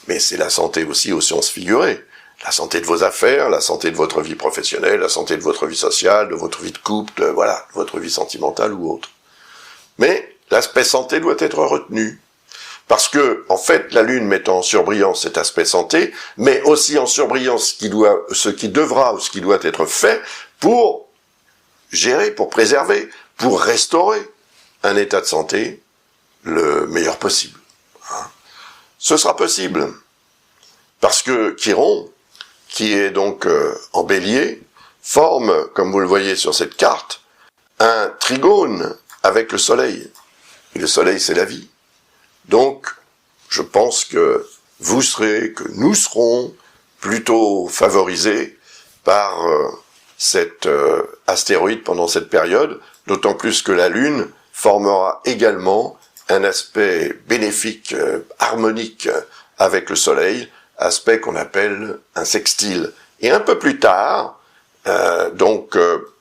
Mais c'est la santé aussi au sens figuré. La santé de vos affaires, la santé de votre vie professionnelle, la santé de votre vie sociale, de votre vie de couple, de votre vie sentimentale ou autre. Mais l'aspect santé doit être retenu. Parce que, en fait, la Lune met en surbrillance cet aspect santé, mais aussi en surbrillance ce qui doit être fait pour gérer, pour préserver, pour restaurer un état de santé le meilleur possible. Ce sera possible. Parce que Chiron, qui est donc en Bélier, forme, comme vous le voyez sur cette carte, un trigone avec le Soleil. Et le Soleil, c'est la vie. Donc, je pense que nous serons plutôt favorisés par cet astéroïde pendant cette période, d'autant plus que la Lune formera également un aspect bénéfique, harmonique avec le Soleil, aspect qu'on appelle un sextile. Et un peu plus tard,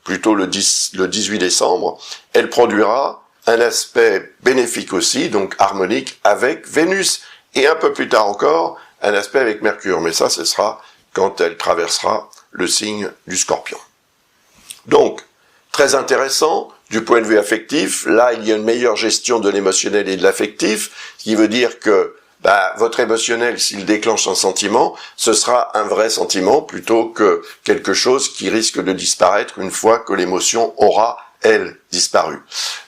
plutôt le 18 décembre, elle produira un aspect bénéfique aussi, donc harmonique, avec Vénus, et un peu plus tard encore, un aspect avec Mercure. Mais ça, ce sera quand elle traversera le signe du Scorpion. Donc, très intéressant, du point de vue affectif, là, il y a une meilleure gestion de l'émotionnel et de l'affectif, ce qui veut dire que votre émotionnel, s'il déclenche un sentiment, ce sera un vrai sentiment plutôt que quelque chose qui risque de disparaître une fois que l'émotion aura, elle, disparu.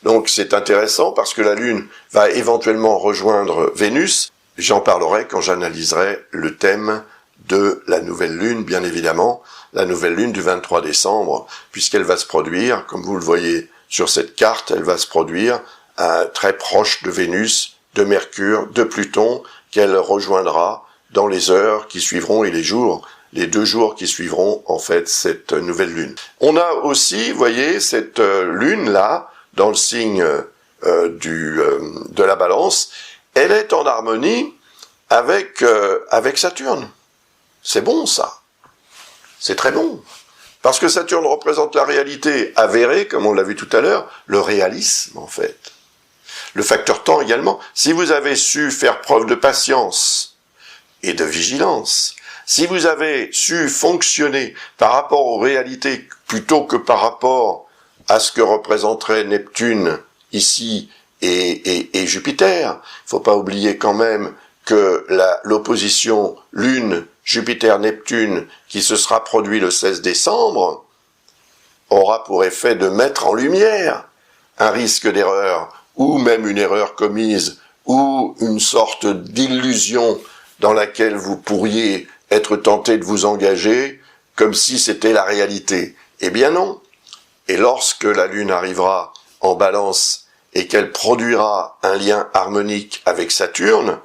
Donc c'est intéressant parce que la Lune va éventuellement rejoindre Vénus. J'en parlerai quand j'analyserai le thème de la nouvelle Lune, bien évidemment, la nouvelle Lune du 23 décembre, puisqu'elle va se produire, comme vous le voyez sur cette carte, elle va se produire très proche de Vénus, de Mercure, de Pluton, qu'elle rejoindra dans les heures qui suivront et les 2 jours qui suivront, en fait, cette nouvelle Lune. On a aussi, voyez, cette Lune-là, dans le signe de la Balance, elle est en harmonie avec Saturne. C'est bon, ça. C'est très bon. Parce que Saturne représente la réalité avérée, comme on l'a vu tout à l'heure, le réalisme, en fait. Le facteur temps également. Si vous avez su faire preuve de patience et de vigilance, si vous avez su fonctionner par rapport aux réalités plutôt que par rapport à ce que représenterait Neptune ici et Jupiter, il faut pas oublier quand même que l'opposition Lune, Jupiter, Neptune, qui se sera produit le 16 décembre, aura pour effet de mettre en lumière un risque d'erreur, ou même une erreur commise, ou une sorte d'illusion dans laquelle vous pourriez être tenté de vous engager, comme si c'était la réalité. Eh bien non. Et lorsque la Lune arrivera en Balance et qu'elle produira un lien harmonique avec Saturne,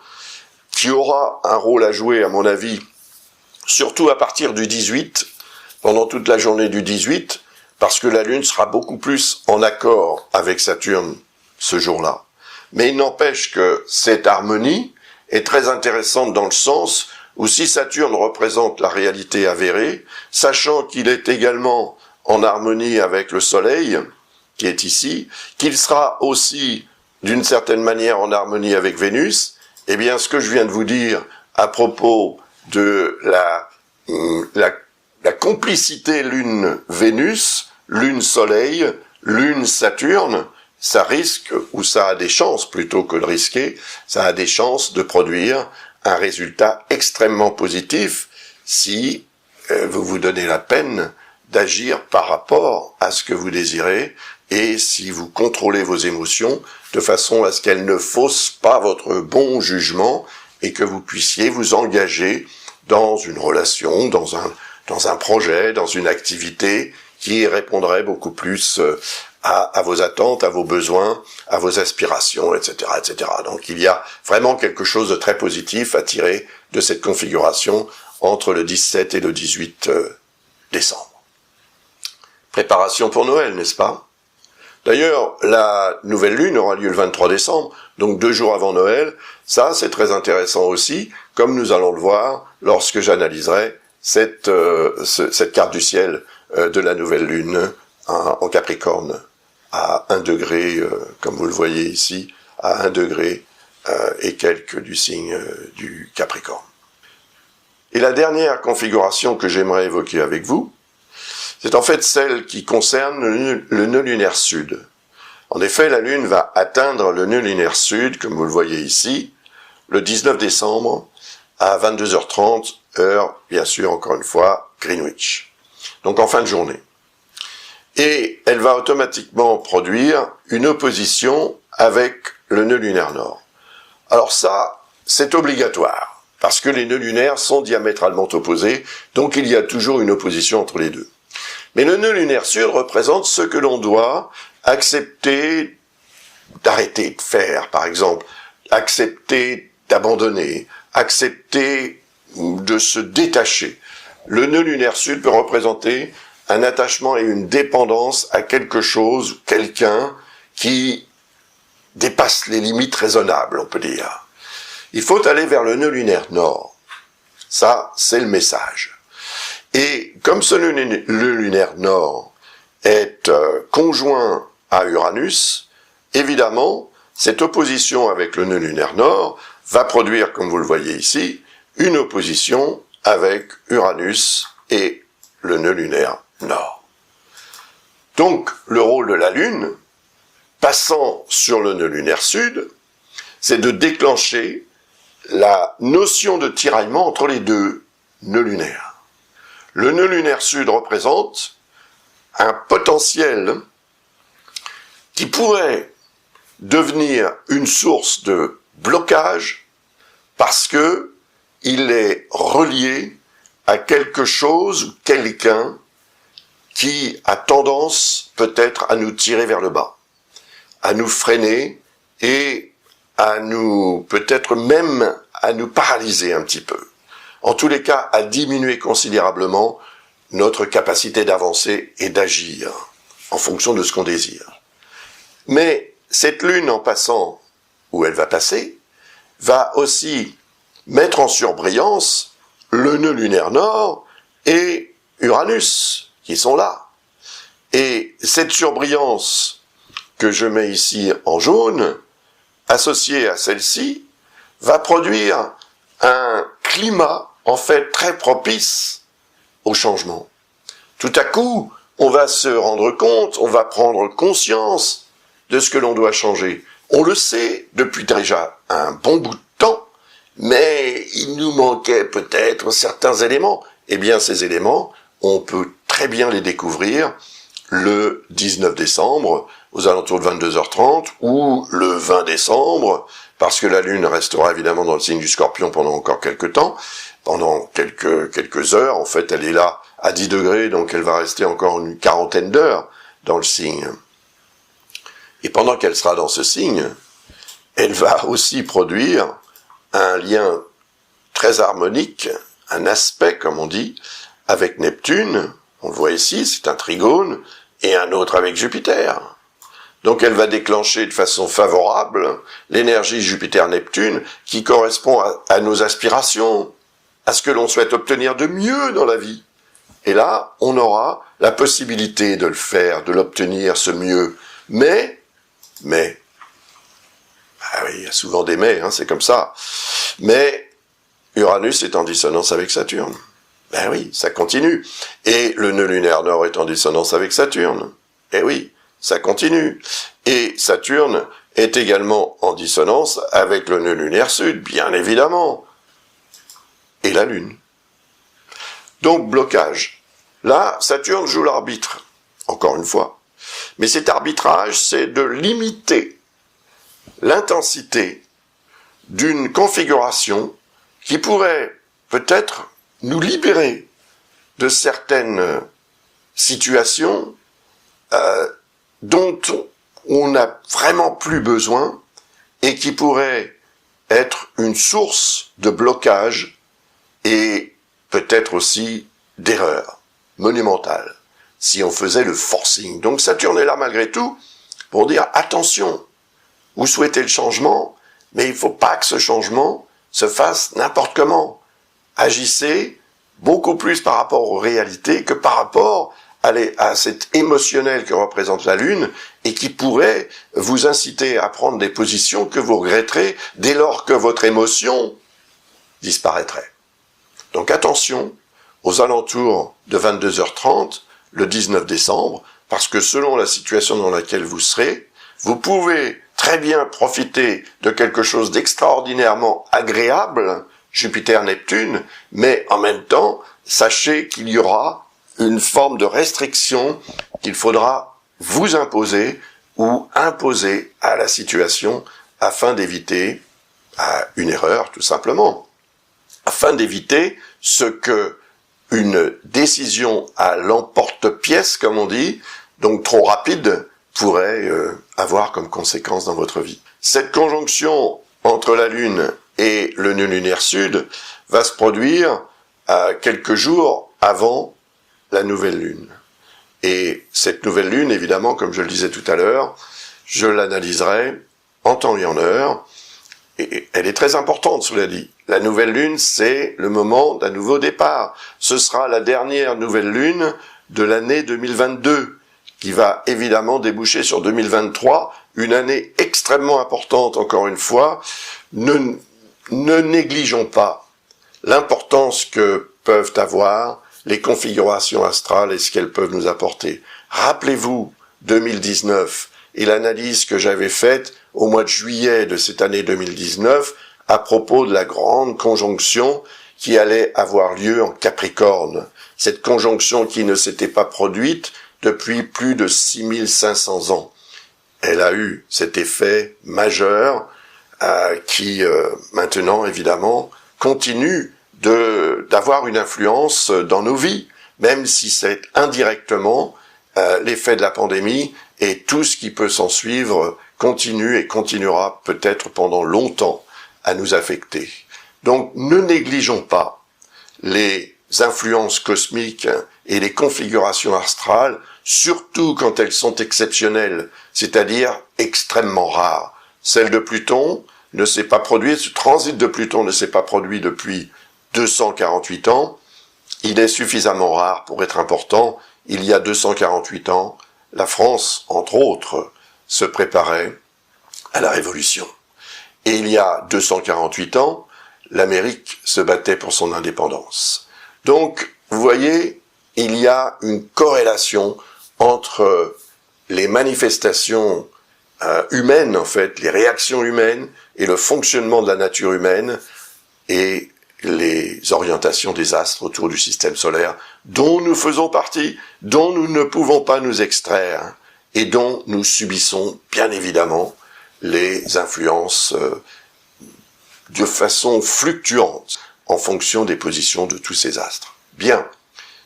qui aura un rôle à jouer, à mon avis, surtout à partir du 18, pendant toute la journée du 18, parce que la Lune sera beaucoup plus en accord avec Saturne ce jour-là. Mais il n'empêche que cette harmonie est très intéressante dans le sens où si Saturne représente la réalité avérée, sachant qu'il est également en harmonie avec le Soleil, qui est ici, qu'il sera aussi d'une certaine manière en harmonie avec Vénus, eh bien ce que je viens de vous dire à propos de la complicité Lune-Vénus, Lune-Soleil, Lune-Saturne, ça risque, ou ça a des chances plutôt que de risquer, ça a des chances de produire un résultat extrêmement positif si vous vous donnez la peine d'agir par rapport à ce que vous désirez et si vous contrôlez vos émotions de façon à ce qu'elles ne faussent pas votre bon jugement et que vous puissiez vous engager dans une relation, dans un projet, dans une activité qui répondrait beaucoup plus à vos attentes, à vos besoins, à vos aspirations, etc., etc. Donc il y a vraiment quelque chose de très positif à tirer de cette configuration entre le 17 et le 18 décembre. Préparation pour Noël, n'est-ce pas? D'ailleurs, la nouvelle lune aura lieu le 23 décembre, donc 2 jours avant Noël. Ça, c'est très intéressant aussi, comme nous allons le voir lorsque j'analyserai cette carte du ciel de la nouvelle lune en Capricorne, à 1 degré, comme vous le voyez ici, à 1 degré et quelques du signe du Capricorne. Et la dernière configuration que j'aimerais évoquer avec vous, c'est en fait celle qui concerne le nœud lunaire sud. En effet, la Lune va atteindre le nœud lunaire sud, comme vous le voyez ici, le 19 décembre à 22h30, heure, bien sûr, encore une fois, Greenwich. Donc en fin de journée. Et elle va automatiquement produire une opposition avec le nœud lunaire nord. Alors ça, c'est obligatoire, parce que les nœuds lunaires sont diamétralement opposés, donc il y a toujours une opposition entre les deux. Mais le nœud lunaire sud représente ce que l'on doit accepter d'arrêter de faire, par exemple, accepter d'abandonner, accepter de se détacher. Le nœud lunaire sud peut représenter un attachement et une dépendance à quelque chose, quelqu'un qui dépasse les limites raisonnables, on peut dire. Il faut aller vers le nœud lunaire nord. Ça, c'est le message. Et comme ce nœud lunaire nord est conjoint à Uranus, évidemment, cette opposition avec le nœud lunaire nord va produire, comme vous le voyez ici, une opposition avec Uranus et le nœud lunaire nord. Donc, le rôle de la Lune, passant sur le nœud lunaire sud, c'est de déclencher la notion de tiraillement entre les deux nœuds lunaires. Le nœud lunaire sud représente un potentiel qui pourrait devenir une source de blocage parce que il est relié à quelque chose ou quelqu'un qui a tendance peut-être à nous tirer vers le bas, à nous freiner et à nous, peut-être même à nous paralyser un petit peu. En tous les cas, à diminuer considérablement notre capacité d'avancer et d'agir en fonction de ce qu'on désire. Mais cette lune, en passant où elle va passer, va aussi mettre en surbrillance le nœud lunaire nord et Uranus, qui sont là. Et cette surbrillance que je mets ici en jaune, associée à celle-ci, va produire un climat en fait très propice au changement. Tout à coup, on va se rendre compte, on va prendre conscience de ce que l'on doit changer. On le sait depuis déjà un bon bout de temps, mais il nous manquait peut-être certains éléments. Eh bien, ces éléments, on peut très bien les découvrir le 19 décembre, aux alentours de 22h30, ou le 20 décembre, parce que la Lune restera évidemment dans le signe du Scorpion pendant encore quelques temps, pendant quelques heures. En fait, elle est là à 10 degrés, donc elle va rester encore une quarantaine d'heures dans le signe. Et pendant qu'elle sera dans ce signe, elle va aussi produire un lien très harmonique, un aspect, comme on dit, avec Neptune. On le voit ici, c'est un trigone, et un autre avec Jupiter. Donc elle va déclencher de façon favorable l'énergie Jupiter-Neptune qui correspond à nos aspirations, à ce que l'on souhaite obtenir de mieux dans la vie. Et là, on aura la possibilité de le faire, de l'obtenir, ce mieux. Mais, ah oui, il y a souvent des mais, hein, c'est comme ça. Mais Uranus est en dissonance avec Saturne. Ben oui, ça continue. Et le nœud lunaire nord est en dissonance avec Saturne. Eh oui, ça continue. Et Saturne est également en dissonance avec le nœud lunaire sud, bien évidemment. Et la Lune. Donc, blocage. Là, Saturne joue l'arbitre, encore une fois. Mais cet arbitrage, c'est de limiter l'intensité d'une configuration qui pourrait peut-être nous libérer de certaines situations dont on n'a vraiment plus besoin et qui pourraient être une source de blocage et peut-être aussi d'erreur monumentale si on faisait le forcing. Donc Saturne est là malgré tout pour dire attention, vous souhaitez le changement, mais il ne faut pas que ce changement se fasse n'importe comment. Agissez beaucoup plus par rapport aux réalités que par rapport à cet émotionnel que représente la Lune et qui pourrait vous inciter à prendre des positions que vous regretterez dès lors que votre émotion disparaîtrait. Donc attention aux alentours de 22h30, le 19 décembre, parce que selon la situation dans laquelle vous serez, vous pouvez très bien profiter de quelque chose d'extraordinairement agréable, Jupiter-Neptune, mais en même temps, sachez qu'il y aura une forme de restriction qu'il faudra vous imposer ou imposer à la situation afin d'éviter une erreur, tout simplement. Afin d'éviter ce que une décision à l'emporte-pièce, comme on dit, donc trop rapide, pourrait avoir comme conséquence dans votre vie. Cette conjonction entre la Lune et le nœud lunaire sud va se produire quelques jours avant la nouvelle Lune. Et cette nouvelle Lune, évidemment, comme je le disais tout à l'heure, je l'analyserai en temps et en heure. Et elle est très importante, cela dit. La nouvelle Lune, c'est le moment d'un nouveau départ. Ce sera la dernière nouvelle Lune de l'année 2022, qui va évidemment déboucher sur 2023, une année extrêmement importante, encore une fois. Ne négligeons pas l'importance que peuvent avoir les configurations astrales et ce qu'elles peuvent nous apporter. Rappelez-vous 2019 et l'analyse que j'avais faite au mois de juillet de cette année 2019 à propos de la grande conjonction qui allait avoir lieu en Capricorne. Cette conjonction qui ne s'était pas produite depuis plus de 6500 ans. Elle a eu cet effet majeur qui maintenant évidemment continue d'avoir une influence dans nos vies, même si c'est indirectement l'effet de la pandémie et tout ce qui peut s'en suivre continue et continuera peut-être pendant longtemps à nous affecter. Donc ne négligeons pas les influences cosmiques et les configurations astrales, surtout quand elles sont exceptionnelles, c'est-à-dire extrêmement rares. Celle de Pluton ne s'est pas produite, ce transit de Pluton ne s'est pas produit depuis 248 ans. Il est suffisamment rare pour être important. Il y a 248 ans, la France, entre autres, se préparait à la Révolution. Et il y a 248 ans, l'Amérique se battait pour son indépendance. Donc, vous voyez, il y a une corrélation entre les manifestations humaines, en fait, les réactions humaines et le fonctionnement de la nature humaine et les orientations des astres autour du système solaire, dont nous faisons partie, dont nous ne pouvons pas nous extraire, et dont nous subissons, bien évidemment, les influences de façon fluctuante, en fonction des positions de tous ces astres. Bien.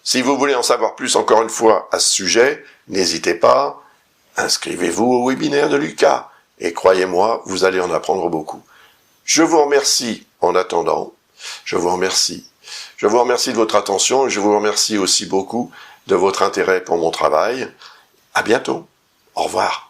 Si vous voulez en savoir plus, encore une fois, à ce sujet, n'hésitez pas, inscrivez-vous au webinaire de Lucas, et croyez-moi, vous allez en apprendre beaucoup. Je vous remercie en attendant, je vous remercie de votre attention, et je vous remercie aussi beaucoup de votre intérêt pour mon travail. À bientôt. Au revoir.